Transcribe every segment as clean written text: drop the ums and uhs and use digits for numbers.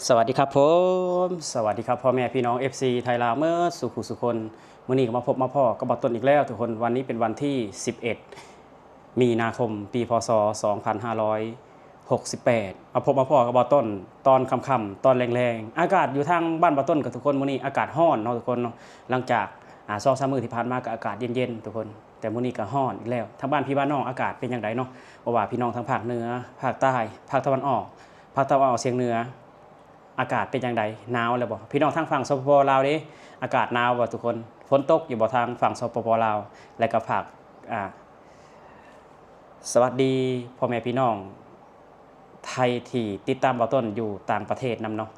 สวัสดีครับผมสวัสดีครับพ่อแม่พี่น้อง FC ไทยลาวเมื่อสุคนมื้อนี้ก็มาพบมาพ่อกับบอต้นอีกแล้วทุกคนวันนี้เป็นวันที่11มีนาคมปีพศ2568มาพบมาพ่อกับบอต้นตอนค่ำๆตอนแรงๆอากาศอยู่ทางบ้านบอต้นกับทุกคนมื้อนี้อากาศร้อนเนาะทุกคนเนาะหลังจาก2-3 มื้อที่ผ่านมาก็อากาศเย็นๆทุกคนแต่มื้อนี้ก็ร้อนอีกแล้วทางบ้านพี่บ้านน้องอากาศเป็นจังไดเนาะบ่ว่าพี่น้องทางภาคเหนือภาคใต้ภาคตะวันออกภาคตะวันออกเฉียงเหนืออากาศเป็นอย่างไรหนาวแล้วบ่พี่น้องทางฝั่งสปปลาวเด้อากาศหนาวบ่ทุกคนฝนตกอยู่บ่ทางฝั่งสปปลาวและก็ภาคสวัสดีพ่อแม่พี่น้องไทยที่ติดตามบ่ต้นอยู่ต่างประเทศนำเนาะ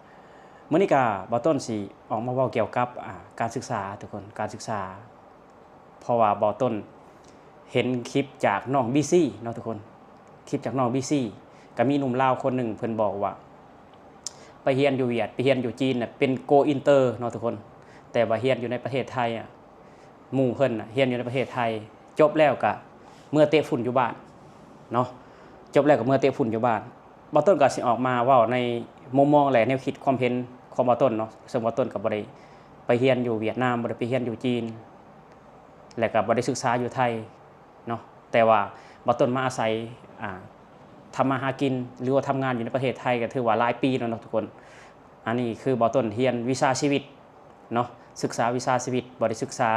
มื้อนี้ก็บ่ต้นสิออกมาเว้าเกี่ยวกับการศึกษาทุกคนการศึกษาเพราะว่าบ่ต้นเห็นคลิปจากน้องบีซี่เนาะทุกคนคลิปจากน้องบีซี่ก็มีหนุ่มลาวคนหนึ่งเพิ่นบอกว่าไปเรียนอยู่เวียดไปเรียนอยู่จีนน่ะเป็นโกอินเตอร์เนาะทุกคนแต่ว่าเรียนอยู่ในประเทศไทยหมู่เพิ่นน่ะเรียนอยู่ในประเทศไทยจบแล้วก็เมื่อเตะฝุ่นอยู่บ้านเนาะจบแล้วก็เมื่อเตะฝุ่นอยู่บ้านบ่ต้นก็สิออกมาเว้าในมุมมองและแนวคิดความเห็นของบ่ต้นเนาะซึ่งบ่ต้นก็บ่ได้ไปเรียนอยู่เวียดนามบ่ได้ไปเรียนอยู่จีนและก็บ่ได้ศึกษาอยู่ไทยเนาะแต่ว่าบ่ต้นมาอาศัยทำมาหากินหรือว่าทำงานอยู่ในประเทศไทยก็ถือว่าหลายปีแล้วเนาะทุกคนอันนี้คือบ่ต้นเรียนวิชาชีวิตเนาะศึกษาวิชาชีวิตบ่ได้ศึกษา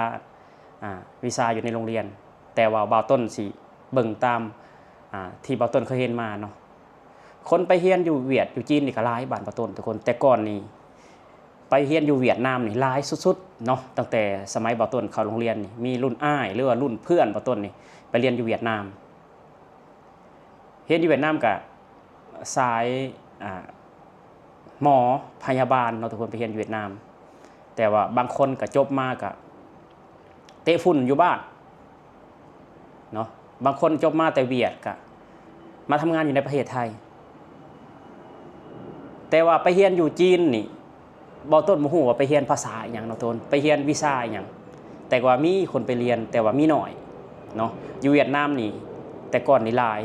วิชาอยู่ในโรงเรียนแต่ว่าบ่ต้นสิเบิ่งตามที่บ่ต้นเคยเห็นมาเนาะคนไปเรียนอยู่เวียดอยู่จีนนี่ก็หลายบ้านบ่ต้นทุกคนแต่ก่อนนี้ไปเรียนอยู่เวียดนามนี่หลายสุดๆเนาะตั้งแต่สมัยบ่ต้นเข้าโรงเรียนนี่มีรุ่นอ้ายหรือว่ารุ่นเพื่อนบ่ต้นนี่ไปเรียนอยู่เวียดนามเรียนอยู่เวียดนามก็สายหมอพยาบาลเนาะทุกคนไปเรียนอยู่เวียดนามแต่ว่าบางคนก็จบมาก็เตะฝุ่นอยู่บ้านเนาะบางคนจบมาแต่เวียดก็มาทำงานอยู่ในประเทศไทยแต่ว่าไปเรียนอยู่จีนนี่บ่ต้นบ่ฮู้ว่าไปเรียนภาษาอีหยังเนาะต้นไปเรียนวิชาอีหยังแต่ว่ามีคนไปเรียนแต่ว่ามีน้อยเนาะอยู่เวียดนามนี่แต่ก่อนนี่หลาย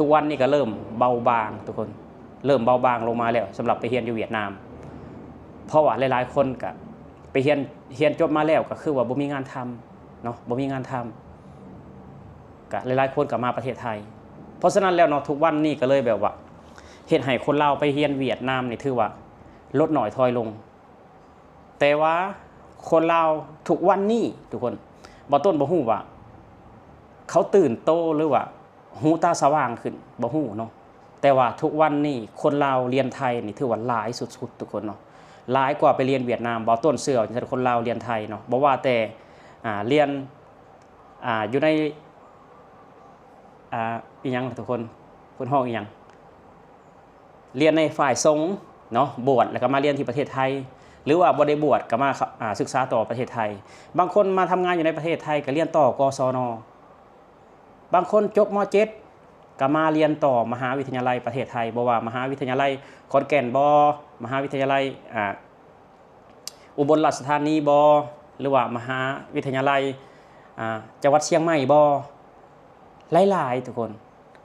ทุกวันนี้ก็เริ่มเบาบางทุกคนเริ่มเบาบางลงมาแล้วสำหรับไปเรียนอยู่เวียดนามเพราะว่าหลายๆคนก็ไปเรียนจบมาแล้วก็คือว่าบ่มีงานทำเนาะบ่มีงานทำก็หลายๆคนก็มาประเทศไทยเพราะฉะนั้นแล้วเนาะทุกวันนี้ก็เลยแบบว่าเฮ็ดให้คนลาวไปเรียนเวียดนามนี่ถือว่าลดน้อยถอยลงแต่ว่าคนลาวทุกวันนี้ทุกคนบ่ต้นบ่ฮู้ว่าเขาตื่นโตหรือว่าหูตาสว่างขึ้นบ่ฮู้เนาะแต่ว่าทุกวันนี้คนลาวเรียนไทยนี่ถือว่าหลายสุดๆทุกคนเนาะหลายกว่าไปเรียนเวียดนามบ่ต้นเชื่อว่าคนลาวเรียนไทยเนาะบ่ว่าแต่เรียนอยู่ในอีหยังทุกคนเพิ่นฮ้องอีหยังเรียนในฝ่ายสงฆ์เนาะบวชแล้วก็มาเรียนที่ประเทศไทยหรือว่าบ่ได้บวชก็มาศึกษาต่อประเทศไทยบางคนมาทำงานอยู่ในประเทศไทยก็เรียนต่อกศน.บางคนจบม.7 ก็มาเรียนต่อมหาวิทยาลัยประเทศไทยบ่ว่ามหาวิทยาลัยขอนแก่นบ่มหาวิทยาลัยอุบลราชธานีบ่หรือว่ามหาวิทยาลัยจังหวัดเชียงใหม่บ่หลายๆทุกคน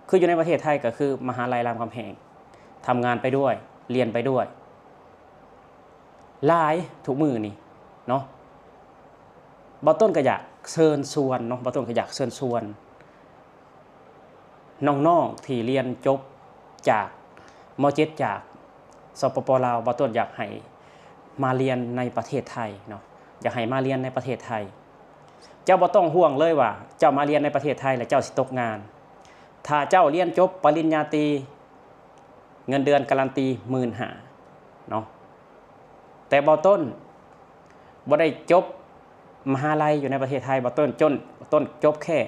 คืออยู่ในประเทศไทยก็คือมหาลัยรามคำแหงทำงานไปด้วยเรียนไปด้วยหลายทุกมื้อนี่เนาะบ่ต้นก็อยากเชิญชวนเนาะบ่ต้นก็อยากเชิญชวนน้องๆที่เรียนจบจากม.7 จากสปปลาวบ่ต้นอยากให้มาเรียนในประเทศไทยเนาะอยากให้มาเรียนในประเทศไทยเจ้าบ่ต้องห่วงเลยว่าเจ้ามาเรียนในประเทศไทยแล้วเจ้าสิตกงานถ้าเจ้าเรียนจบปริญญาตรีเงินเดือนการันตี 15,000 เนาะแต่บ่ต้นบ่ได้จบมหาลัยอยู่ในประเทศไทยบ่ต้นจบแค่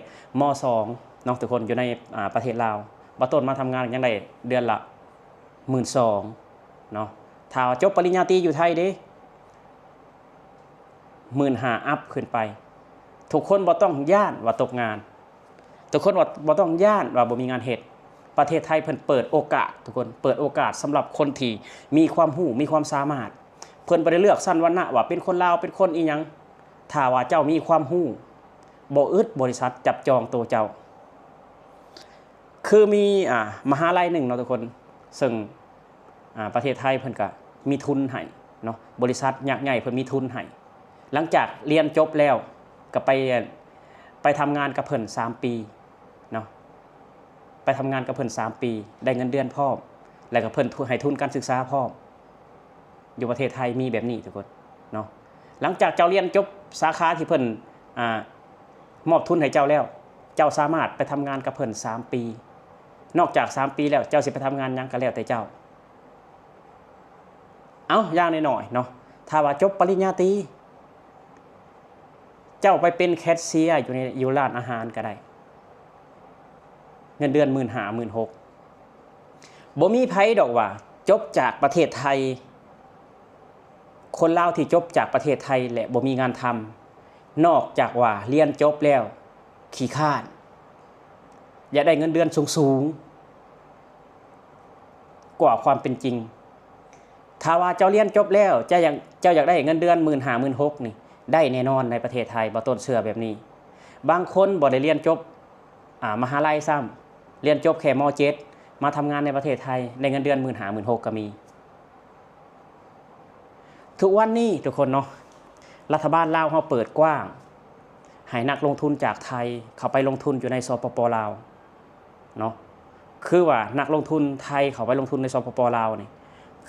ม.2น้องทุกคนอยู่ในประเทศลาวบ่ต้นมาทำงานยังได้เดือนละ 12,000 เนาะถ้าจบปริญญาตรีอยู่ไทยเด้ 15,000 อัพขึ้นไปทุกคนบ่ต้องย้านว่าตกงานทุกคนบ่ต้องย้านว่าบ่มีงานเฮ็ดประเทศไทยเพิ่นเปิดโอกาสทุกคนเปิดโอกาสสำหรับคนที่มีความรู้มีความสามารถเพิ่นบ่ได้เลือกชั้นวรรณะว่าเป็นคนลาวเป็นคนอีหยังถ้าว่าเจ้ามีความรู้บ่อึดบริษัทจับจองตัวเจ้าคือมีมหาลัยหนึ่งเนาะทุกคนซึ่งประเทศไทยเพิ่นก็ มีทุนให้เนาะบริษัทยักษ์ใหญ่เพิ่นมีทุนให้หลังจากเรียนจบแล้วก็ไปทำงานกับเพิ่น3 ปีเนาะไปทำงานกับเพิ่น3 ปีได้เงินเดือนพร้อมแล้วก็เพิ่นให้ทุนการศึกษาพร้อมอยู่ประเทศไทยมีแบบนี้ทุกคนเนาะหลังจากเจ้าเรียนจบสาขาที่เพิ่นมอบทุนให้เจ้าแล้วเจ้าสามารถไปทำงานกับเพิ่น3 ปีนอกจาก3 ปีแล้วเจ้าสิไปทำงานหยังก็แล้วแต่เจ้าอย่างน้อยๆเนาะถ้าว่าจบปริญญาตรีเจ้าไปเป็นแคชเชียร์อยู่ร้านอาหารก็ได้เงินเดือน 15,000 16,000บ่มีไผดอกว่าจบจากประเทศไทยคนลาวที่จบจากประเทศไทยและบ่มีงานทำนอกจากว่าเรียนจบแล้วขี้คร้านอยากได้เงินเดือนสูงๆกว่าความเป็นจริงถ้าว่าเจ้าเรียนจบแล้วเจ้าอยากได้เงินเดือน 15,000 16,000นี่ได้แน่นอนในประเทศไทยบ่ต้นเชื่อแบบนี้บางคนบ่ได้เรียนจบมหาลัยซ้ำเรียนจบแค่ม.7 มาทำงานในประเทศไทยได้เงินเดือน 15,000 16,000ก็มีทุกวันนี้ทุกคนเนาะรัฐบาลลาวเฮาเปิดกว้างให้นักลงทุนจากไทยเข้าไปลงทุนอยู่ในสปป.ลาวเนาะคือว่านักลงทุนไทยเข้าไปลงทุนในสปป.ลาวนี่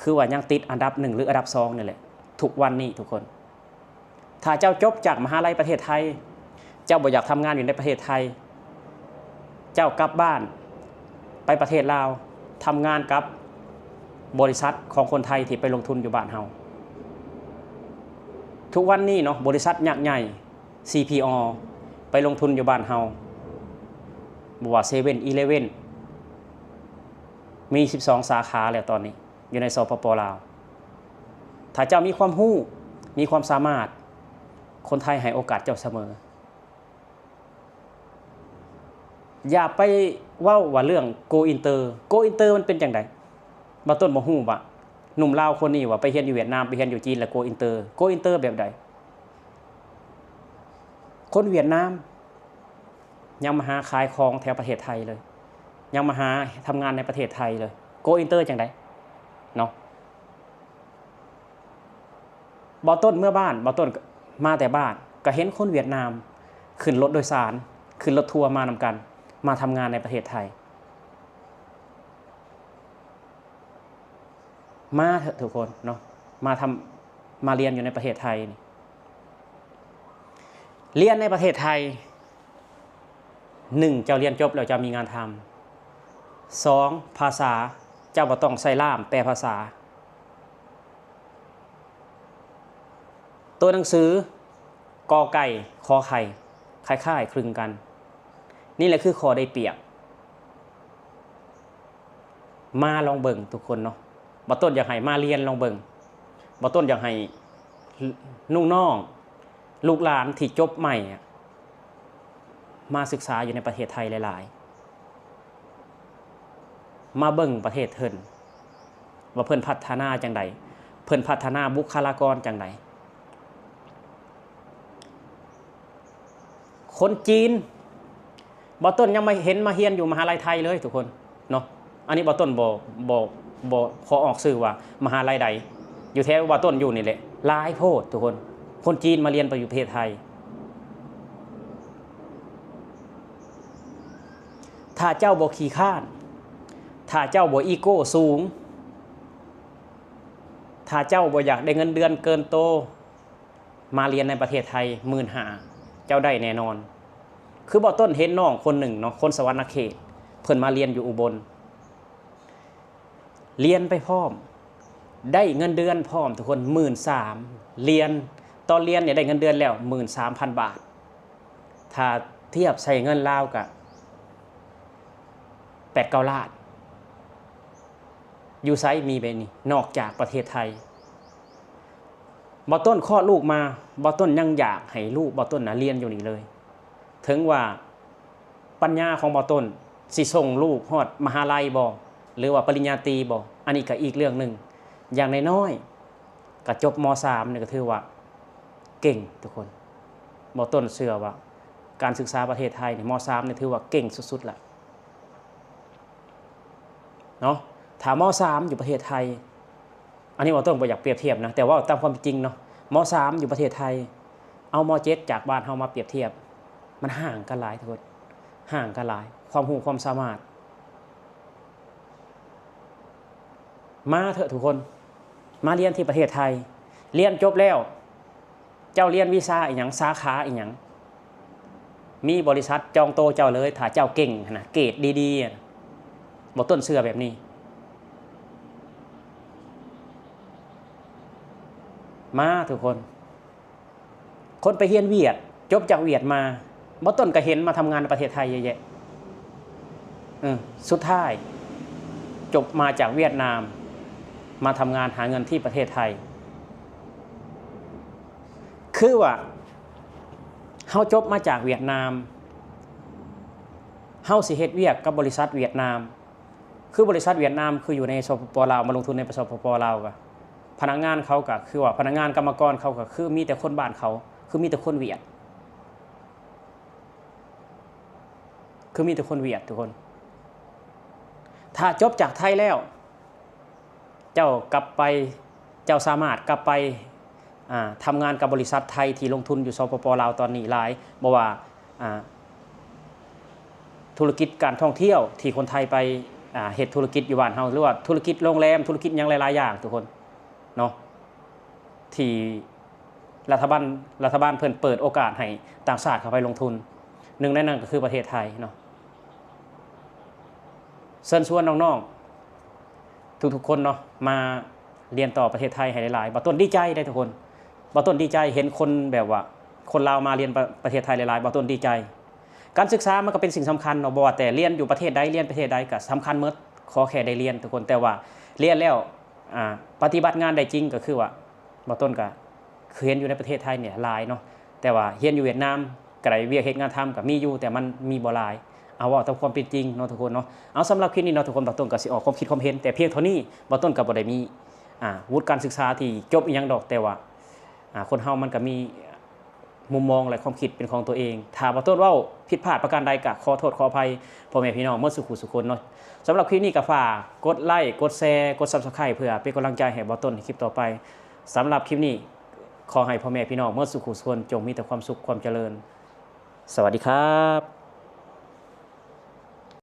คือว่ายังติดอันดับ1หรืออันดับ2นี่แหละทุกวันนี้ทุกคนถ้าเจ้าจบจากมหาลัยประเทศไทยเจ้าบ่อยากทำงานอยู่ในประเทศไทยเจ้ากลับบ้านไปประเทศลาวทำงานกับบริษัทของคนไทยที่ไปลงทุนอยู่บ้านเฮาทุกวันนี้เนาะบริษัทยักษ์ใหญ่ CPO ไปลงทุนอยู่บ้านเฮาบ่ว่า7-Eleven มี12 สาขาแล้วตอนนี้อยู่ในสปป.ลาวถ้าเจ้ามีความรู้มีความสามารถคนไทยให้โอกาสเจ้าเสมออย่าไปเว้าว่าเรื่อง Go Inter Go Inter มันเป็นจังได๋บ่ต้นบ่ฮู้ว่าหนุ่มลาวคนนี้ว่าไปเรียนอยู่เวียดนามไปเรียนอยู่จีนแล้ว Go Inter Go Inter แบบใดคนเวียดนามยังมาหาขายของแถวประเทศไทยเลยยังมาหาทำงานในประเทศไทยเลย Go Inter จังได๋เนาะบ่ต้นเมื่อบ้านบ่ต้นมาแต่บ้านก็เห็นคนเวียดนามขึ้นรถโดยสารขึ้นรถทัวร์มานำกันมาทำงานในประเทศไทยมาเถอะทุกคนเนาะมาเรียนอยู่ในประเทศไทยนี่เรียนในประเทศไทย1เจ้าเรียนจบแล้วจะมีงานทำ2ภาษาเจ้าบ่ต้องใช้ล่ามแปลภาษาตัวหนังสือกอไก่ขอไข่คล้ายๆคลึงกันนี่แหละคือข้อได้เปรียบมาลองเบิ่งทุกคนเนาะบ่ต้นอยากให้มาเรียนลองเบิ่งบ่ต้นอยากให้นุ่งน้องลูกหลานที่จบใหม่มาศึกษาอยู่ในประเทศไทยหลายๆมาเบิ่งประเทศเพิ่นว่าเพิ่นพัฒนาจังไดเพิ่นพัฒนาบุคลากรจังไดคนจีนบ่ต้นยังไม่เห็นมาเรียนอยู่มหาลัยไทยเลยทุกคนเนาะอันนี้บ่ต้นบ่ขอออกสื่อว่ามหาลัยใดอยู่แถวบ่ต้นอยู่นี่แหละหลายโพดทุกคนจีนมาเรียนไปอยู่ประเทศไทยถ้าเจ้าบ่ขี้ข้านถ้าเจ้าบ่อีโก้สูงถ้าเจ้าบ่อยากได้เงินเดือนเกินโตมาเรียนในประเทศไทย 15,000 เจ้าได้แน่นอนคือบ่ต้นเห็นน้องคนหนึ่งเนาะคนสวรรณเขตเพิ่นมาเรียนอยู่อุบลเรียนไปพร้อมได้เงินเดือนพร้อมทุกคน 13,000 เรียนตอนเรียนเนี่ยได้เงินเดือนแล้ว 13,000 บาทถ้าเทียบใช้เงินลาวก็8-9 ล้านอยู่ไสมีแบบนี้นอกจากประเทศไทยบ่ต้นคลอดลูกมาบ่ต้นยังอยากให้ลูกบ่ต้นเรียนอยู่นี่เลยถึงว่าปัญญาของบ่ต้นสิส่งลูกฮอดมหาลัยบ่หรือว่าปริญญาตรีบ่อันนี้ก็อีกเรื่องนึงอย่างน้อยๆก็จบม.3 นี่ก็ถือว่าเก่งทุกคนบ่ต้นเชื่อว่าการศึกษาประเทศไทยนี่ม.3 นี่ถือว่าเก่งสุดๆละเนาะถ้าม.3 อยู่ประเทศไทย อันนี้บ่ต้องบ่อยากเปรียบเทียบนะแต่ว่าตามความเป็นจริงเนาะม.3 อยู่ประเทศไทยเอาม.7 จากบ้านเฮามาเปรียบเทียบมันห่างกันหลายทุกคนห่างกันหลายความรู้ความสามารถมาเถอะทุกคนมาเรียนที่ประเทศไทยเรียนจบแล้วเจ้าเรียนวีซ่าอีหยังสาขาอีหยังมีบริษัทจองโตเจ้าเลยถ้าเจ้าเก่งนะเกรดดีๆบ่ต้นเสื้อแบบนี้มาทุกคนไปเรียนเวียดจบจากเวียดมาบ่ต้นก็เห็นมาทำงานในประเทศไทยเยอะแยะสุดท้ายจบมาจากเวียดนามมาทำงานหาเงินที่ประเทศไทยคือว่าเฮาจบมาจากเวียดนามเฮาสิเฮ็ดเวียกกับบริษัทเวียดนามคือบริษัทเวียดนามคืออยู่ในสปป.ลาวมาลงทุนในสปป.ลาวก็พนักงานเขาก็คือว่าพนักงานกรรมกรเขาก็คือมีแต่คนบ้านเขาคือมีแต่คนเวียดทุกคนถ้าจบจากไทยแล้วเจ้ากลับไปเจ้าสามารถกลับไปทำงานกับบริษัทไทยที่ลงทุนอยู่สปป.ลาวตอนนี้หลายบ่ว่าธุรกิจการท่องเที่ยวที่คนไทยไปเฮ็ดธุรกิจอยู่บ้านเฮาหรือว่าธุรกิจโรงแรมธุรกิจหยังหลายๆอย่างทุกคนเนาะที่รัฐบาลเพิ่นเปิดโอกาสให้ต่างชาติเข้าไปลงทุนหนึ่งในนั้นก็คือประเทศไทยเนาะเชิญชวนน้องๆทุกๆคนเนาะมาเรียนต่อประเทศไทยให้หลายๆบ่ต้นดีใจได้ทุกคนบ่ต้นดีใจเห็นคนแบบว่าคนลาวมาเรียนประเทศไทยหลายๆบ่ต้นดีใจการศึกษามันก็เป็นสิ่งสำคัญเนาะบ่ว่าแต่เรียนอยู่ประเทศใดเรียนประเทศใดก็สำคัญหมดขอแค่ได้เรียนทุกคนแต่ว่าเรียนแล้วปฏิบัติงานได้จริงก็คือว่าบ่ต้นก็เรียนอยู่ในประเทศไทยเนี่ยหลายเนาะแต่ว่าเรียนอยู่เวียดนามก็ได้เวียกเฮ็ดงานทำก็มีอยู่แต่มันมีบ่หลายเอาว่าตามความเป็นจริงเนาะทุกคนเนาะเอาสำหรับคลิปนี้เนาะทุกคนบ่ต้นก็สิออกความคิดความเห็นแต่เพียงเท่านี้บ่ต้นก็บ่ได้มีวุฒิการศึกษาที่จบอีหยังดอกแต่ว่าคนเฮามันก็มีมุมมองและความคิดเป็นของตัวเองถ้าบ่ต้นเว้าผิดพลาดประการใดก็ขอโทษขออภัยพ่อแม่พี่น้องเมื่อสุขคนเนาะสำหรับคลิปนี้ก็ฝากกดไลค์กดแชร์กด Subscribe เพื่อเป็นกำลังใจให้บ่ต้นในคลิปต่อไปสำหรับคลิปนี้ขอให้พ่อแม่พี่น้องเมื่อสุขคนจงมีแต่ความสุขความเจริญสวัสดีครับ